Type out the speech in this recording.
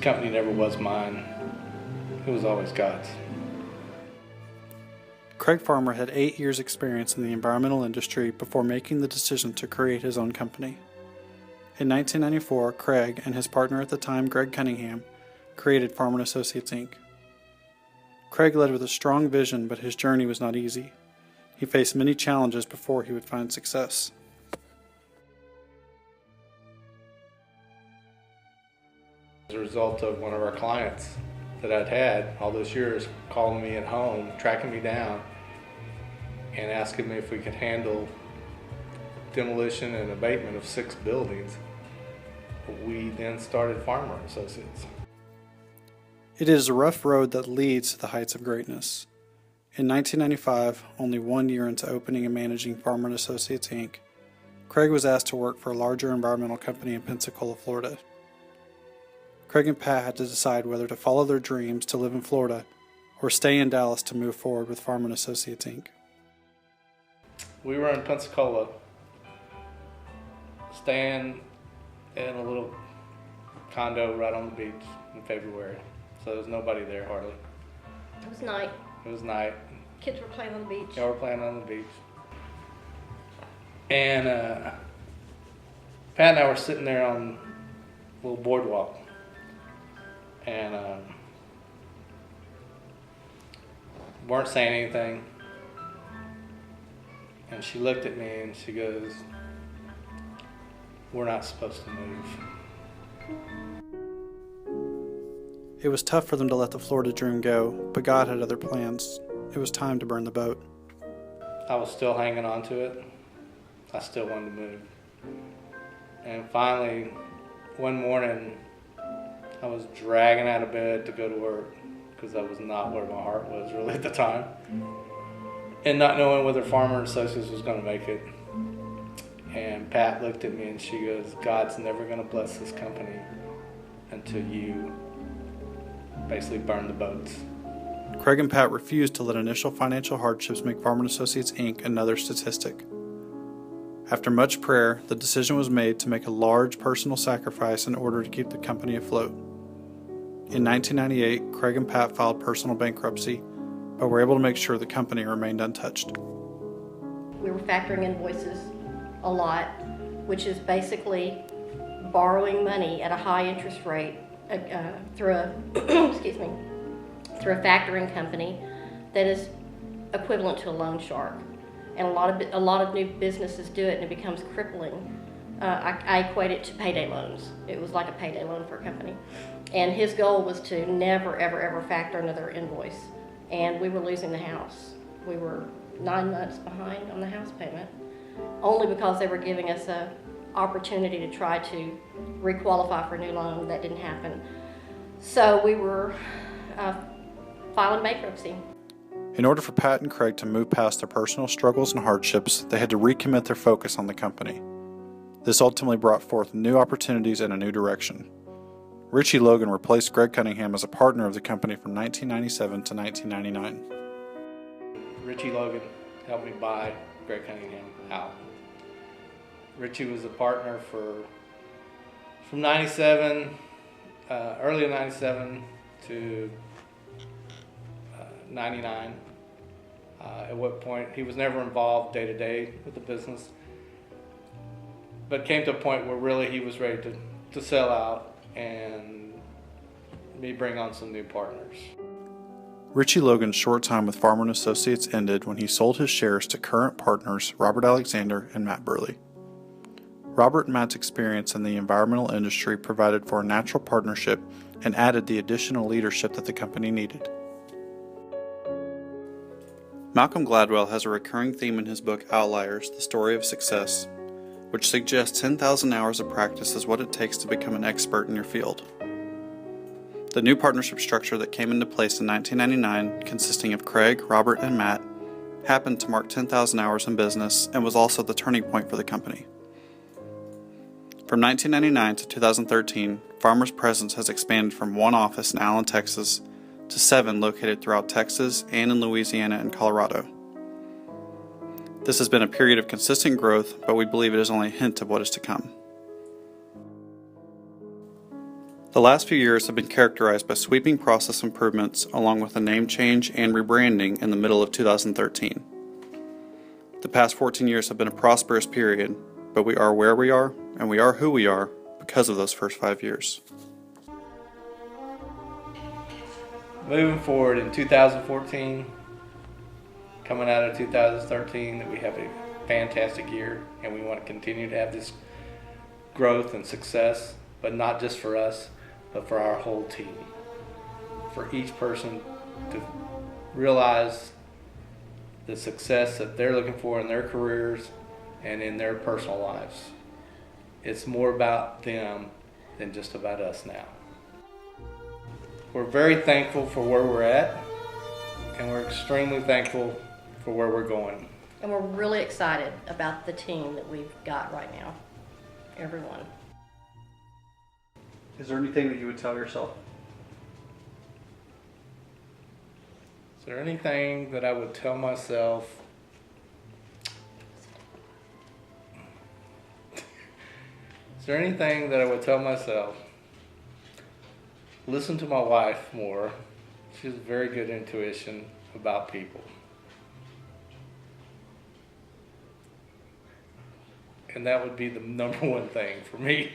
company never was mine. It was always God's. Craig Farmer had 8 years' experience in the environmental industry before making the decision to create his own company. In 1994, Craig and his partner at the time, Greg Cunningham, created Farmer & Associates, Inc. Craig led with a strong vision, but his journey was not easy. He faced many challenges before he would find success. As a result of one of our clients that I'd had all those years calling me at home, tracking me down, and asking me if we could handle demolition and abatement of 6 buildings, we then started Farmer & Associates. It is a rough road that leads to the heights of greatness. In 1995, only 1 year into opening and managing Farmer & Associates, Inc., Craig was asked to work for a larger environmental company in Pensacola, Florida. Craig and Pat had to decide whether to follow their dreams to live in Florida or stay in Dallas to move forward with Farmer & Associates, Inc. We were in Pensacola, staying in a little condo right on the beach in February. So there was nobody there hardly. It was night. It was night. Kids were playing on the beach. Yeah, we were playing on the beach. And Pat and I were sitting there on a little boardwalk. And weren't saying anything. And she looked at me and she goes, "We're not supposed to move." It was tough for them to let the Florida dream go, but God had other plans. It was time to burn the boat. I was still hanging on to it. I still wanted to move. And finally, one morning, I was dragging out of bed to go to work because that was not where my heart was really at the time. And not knowing whether Farmer & Associates was going to make it. And Pat looked at me and she goes, "God's never going to bless this company until you basically burn the boats." Craig and Pat refused to let initial financial hardships make Farmer & Associates, Inc. another statistic. After much prayer, the decision was made to make a large personal sacrifice in order to keep the company afloat. In 1998, Craig and Pat filed personal bankruptcy, but were able to make sure the company remained untouched. We were factoring invoices a lot, which is basically borrowing money at a high interest rate through a through a factoring company that is equivalent to a loan shark. And a lot of new businesses do it, and it becomes crippling. I equate it to payday loans. It was like a payday loan for a company. And his goal was to never, ever, ever factor another invoice. And we were losing the house. We were 9 months behind on the house payment, only because they were giving us an opportunity to try to requalify for a new loan. That didn't happen. So we were filing bankruptcy. In order for Pat and Craig to move past their personal struggles and hardships, they had to recommit their focus on the company. This ultimately brought forth new opportunities and a new direction. Richie Logan replaced Greg Cunningham as a partner of the company from 1997 to 1999. Richie Logan helped me buy Greg Cunningham out. Richie was a partner from 97, early in 97 to 99. At what point he was never involved day to day with the business, but came to a point where really he was ready to sell out and me bring on some new partners. Richie Logan's short time with Farmer & Associates ended when he sold his shares to current partners Robert Alexander and Matt Burley. Robert and Matt's experience in the environmental industry provided for a natural partnership and added the additional leadership that the company needed. Malcolm Gladwell has a recurring theme in his book Outliers, The Story of Success, which suggests 10,000 hours of practice is what it takes to become an expert in your field. The new partnership structure that came into place in 1999, consisting of Craig, Robert, and Matt, happened to mark 10,000 hours in business and was also the turning point for the company. From 1999 to 2013, Farmer's presence has expanded from one office in Allen, Texas, to 7 located throughout Texas and in Louisiana and Colorado. This has been a period of consistent growth, but we believe it is only a hint of what is to come. The last few years have been characterized by sweeping process improvements along with a name change and rebranding in the middle of 2013. The past 14 years have been a prosperous period, but we are where we are, and we are who we are because of those first 5 years. Moving forward in 2014, coming out of 2013, that we have a fantastic year, and we want to continue to have this growth and success, but not just for us, but for our whole team. For each person to realize the success that they're looking for in their careers and in their personal lives. It's more about them than just about us now. We're very thankful for where we're at, and we're extremely thankful for where we're going. And we're really excited about the team that we've got right now. Everyone. Is there anything that you would tell yourself? Is there anything that I would tell myself? Is there anything that I would tell myself? Listen to my wife more. She has very good intuition about people. And that would be the number one thing for me.